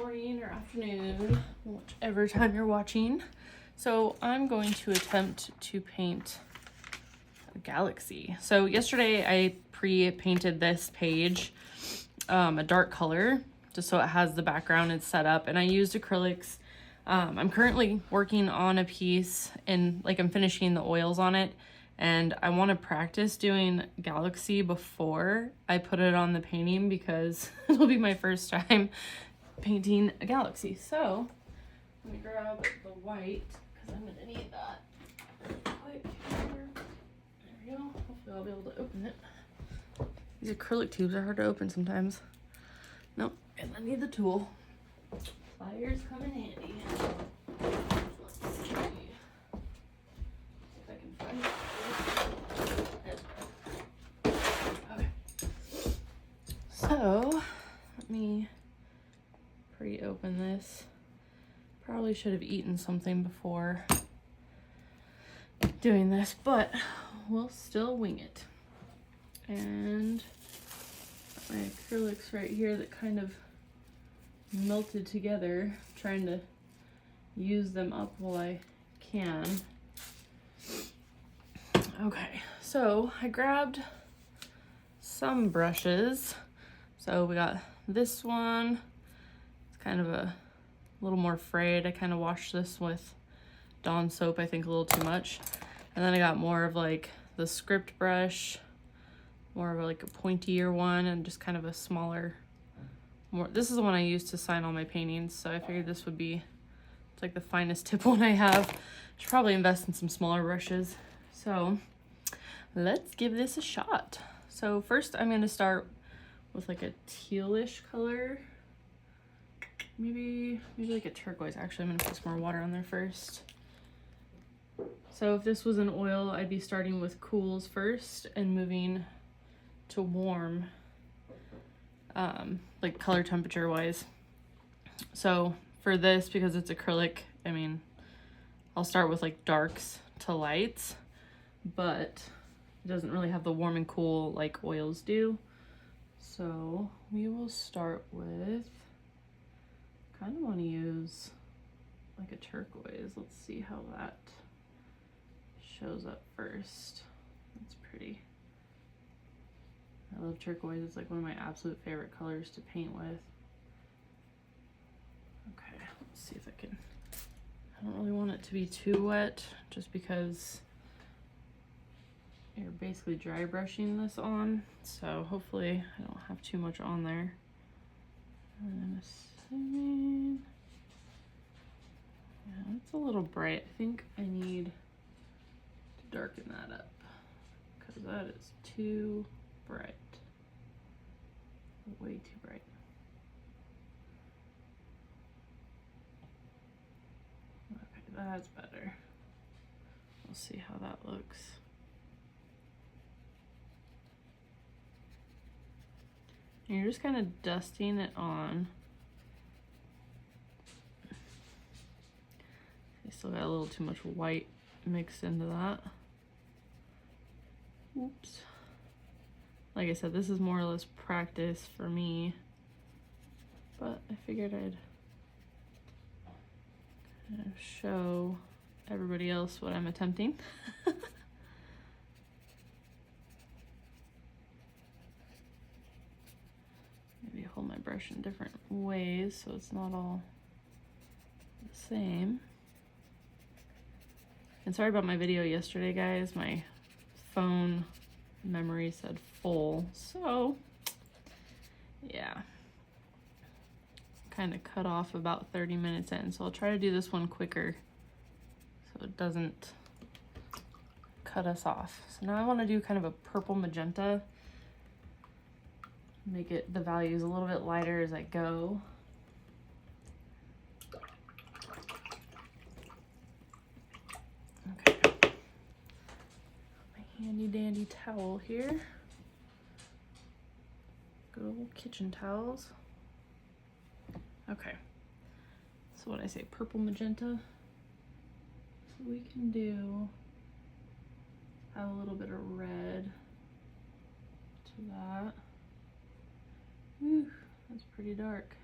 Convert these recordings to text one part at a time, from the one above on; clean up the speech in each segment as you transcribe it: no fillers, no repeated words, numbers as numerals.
morning or afternoon, whichever time you're watching. So I'm going to attempt to paint a galaxy. So yesterday I pre-painted this page a dark color just so it has the background it's set up, and I used acrylics. I'm currently working on a piece and I'm finishing the oils on it, and I want to practice doing galaxy before I put it on the painting because it'll be my first time painting a galaxy. So let me grab the white because I'm going to need that quick here. There we go. Hopefully I'll be able to open it. These acrylic tubes are hard to open sometimes. Nope, and I need the tool. Pliers come in handy. Let's see if I can find it. Okay. So let me pre-open this. Probably should have eaten something before doing this, but we'll still wing it. And my acrylics right here that kind of melted together, trying to use them up while I can. Okay, so I grabbed some brushes. So we got this one. It's kind of a little more frayed. I kind of washed this with Dawn soap, I think a little too much. And then I got more of the script brush, more of a pointier one, and just kind of a smaller, this is the one I use to sign all my paintings, so I figured this would be, it's the finest tip one I have. Should probably invest in some smaller brushes. So let's give this a shot. So first I'm going to start with a tealish color, maybe a turquoise. Actually, I'm going to put some more water on there first. So if this was an oil, I'd be starting with cools first and moving to warm, color temperature wise. So for this, because it's acrylic, I'll start with darks to lights, but it doesn't really have the warm and cool like oils do. So we will start with, kind of want to use a turquoise. Let's see how that shows up first. That's pretty. I love turquoise. It's one of my absolute favorite colors to paint with. Okay, let's see if I can. I don't really want it to be too wet just because you're basically dry brushing this on. So hopefully I don't have too much on there. I'm assuming, yeah, it's a little bright. I think I need to darken that up because that is too bright. Way too bright. Okay, that's better. We'll see how that looks. And you're just kind of dusting it on. I still got a little too much white mixed into that. Oops. Like I said, this is more or less practice for me, but I figured I'd kind of show everybody else what I'm attempting. Maybe hold my brush in different ways so it's not all the same. And sorry about my video yesterday, guys. My phone memory said full, so yeah, kind of cut off about 30 minutes in, so I'll try to do this one quicker so it doesn't cut us off. So now I want to do kind of a purple magenta, make it the values a little bit lighter as I go. Okay, handy dandy towel here. Good old kitchen towels. Okay, so what I say, purple magenta. So we can do, add a little bit of red to that. Whew, that's pretty dark.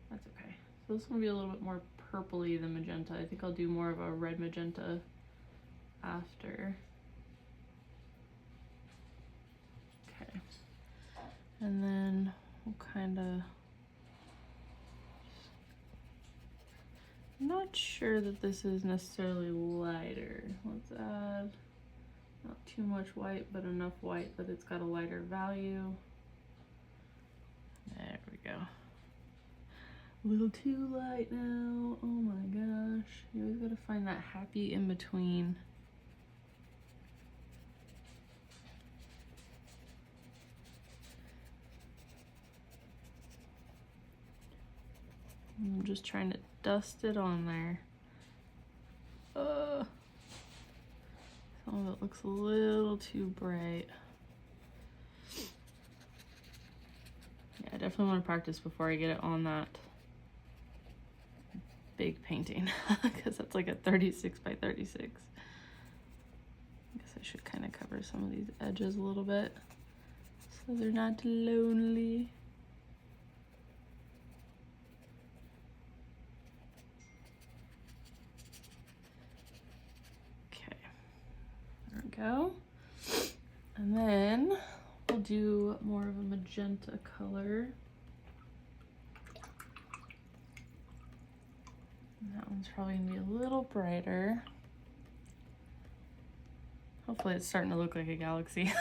That's okay. So this one will be a little bit more purpley than magenta. I think I'll do more of a red magenta after. Okay. And then we'll kind of, I'm not sure that this is necessarily lighter. Let's add not too much white, but enough white that it's got a lighter value. There we go. A little too light now. Oh my gosh. You always gotta find that happy in between. I'm just trying to dust it on there. Some of it looks a little too bright. Yeah, I definitely want to practice before I get it on that big painting because that's like a 36 by 36. I guess I should kind of cover some of these edges a little bit so they're not lonely. Go. And then we'll do more of a magenta color. And that one's probably gonna be a little brighter. Hopefully it's starting to look like a galaxy.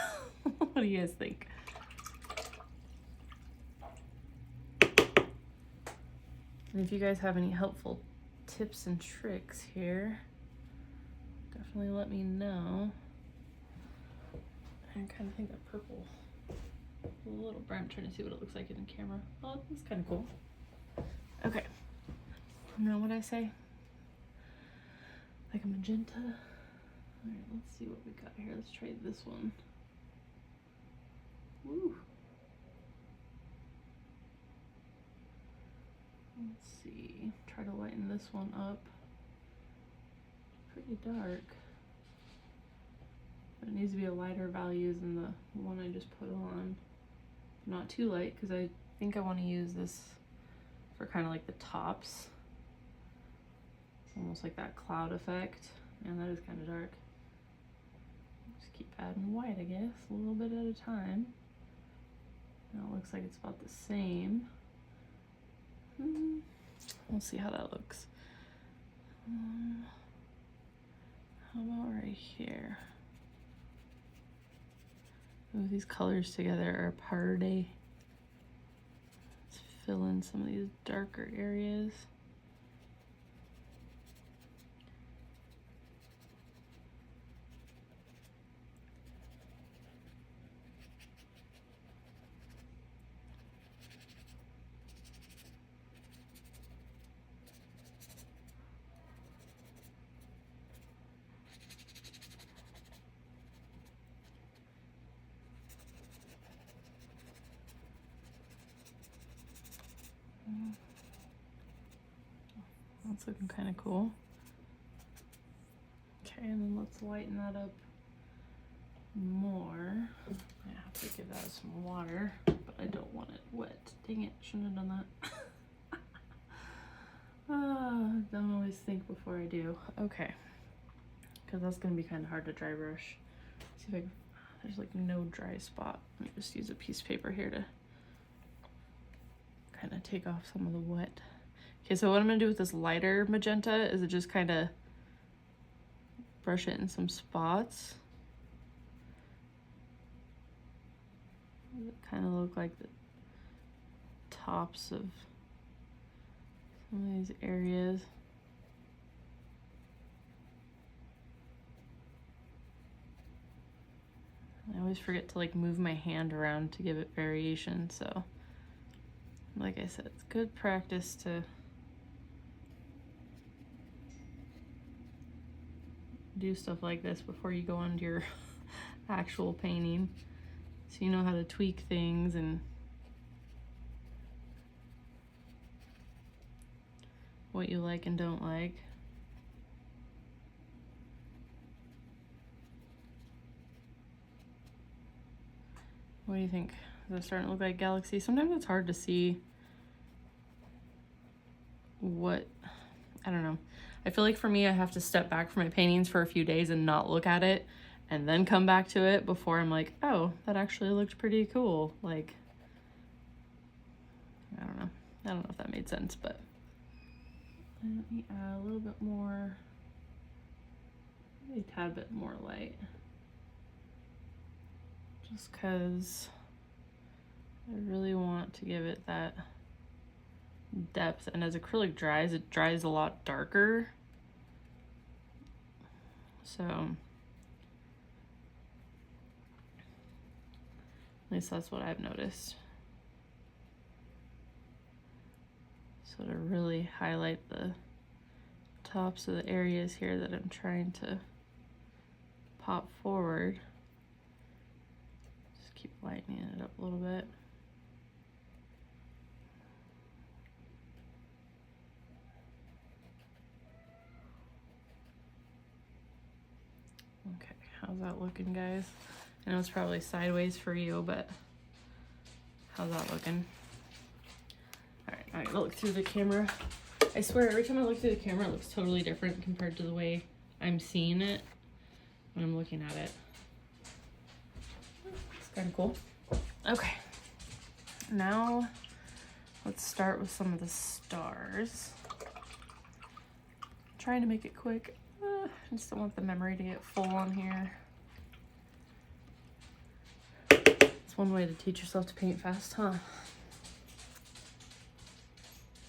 What do you guys think? And if you guys have any helpful tips and tricks here, definitely let me know. I kind of think that purple a little bright. I'm trying to see what it looks like in the camera. Oh, that's kind of cool. Okay. Now what I say? Like a magenta. All right, let's see what we got here. Let's try this one. Woo. Let's see. Try to lighten this one up. Pretty dark. But it needs to be a lighter value than the one I just put on. Not too light, because I think I want to use this for kind of like the tops. Almost like that cloud effect. And that is kind of dark. Just keep adding white, I guess, a little bit at a time. Now it looks like it's about the same. We'll see how that looks. How about right here? Ooh, these colors together are a party. Let's fill in some of these darker areas. That's looking kind of cool. Okay, and then let's lighten that up more. I have to give that some water, but I don't want it wet. Dang it, shouldn't have done that. Don't always think before I do. Okay, because that's gonna be kind of hard to dry brush. See if I can, there's like no dry spot. Let me just use a piece of paper here to kind of take off some of the wet. Okay, so what I'm gonna do with this lighter magenta is it just kind of brush it in some spots. It kind of look like the tops of some of these areas. I always forget to like move my hand around to give it variation, so like I said, it's good practice to do stuff like this before you go on to your actual painting, so you know how to tweak things and what you like and don't like. What do you think? Is it starting to look like galaxy? Sometimes it's hard to see what, I don't know. I feel like for me, I have to step back from my paintings for a few days and not look at it and then come back to it before I'm like, oh, that actually looked pretty cool. Like, I don't know. I don't know if that made sense, but let me add a little bit more, maybe a tad bit more light. Just because I really want to give it that depth, and as acrylic dries, it dries a lot darker. So at least that's what I've noticed. So to really highlight the tops of the areas here that I'm trying to pop forward, just keep lightening it up a little bit. Okay, how's that looking, guys? I know it's probably sideways for you, but how's that looking? All right, I gotta look through the camera. I swear, every time I look through the camera, it looks totally different compared to the way I'm seeing it when I'm looking at it. It's kind of cool. Okay, now let's start with some of the stars. I'm trying to make it quick. I just don't want the memory to get full on here. It's one way to teach yourself to paint fast, huh?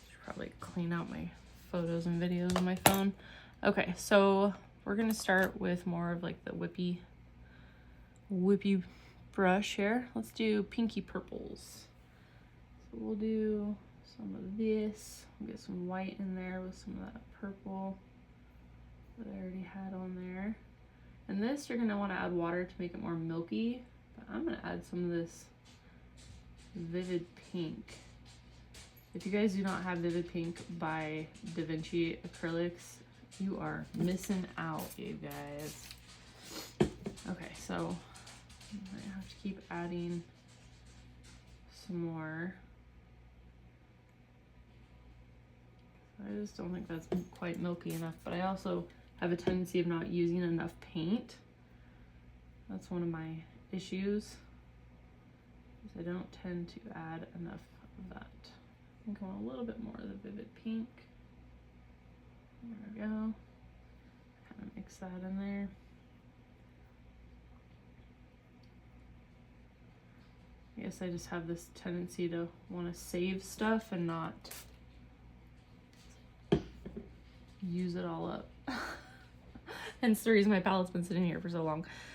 Should probably clean out my photos and videos on my phone. Okay, so we're gonna start with more of like the whippy brush here. Let's do pinky purples. So we'll do some of this. We'll get some white in there with some of that purple that I already had on there. And this, you're gonna wanna add water to make it more milky, but I'm gonna add some of this vivid pink. If you guys do not have Vivid Pink by Da Vinci Acrylics, you are missing out, you guys. Okay, so I have to keep adding some more. I just don't think that's quite milky enough, but I also have a tendency of not using enough paint. That's one of my issues, is I don't tend to add enough of that. I think I want a little bit more of the Vivid Pink. There we go. Kind of mix that in there. I guess I just have this tendency to want to save stuff and not use it all up. Hence the reason my palette's been sitting here for so long.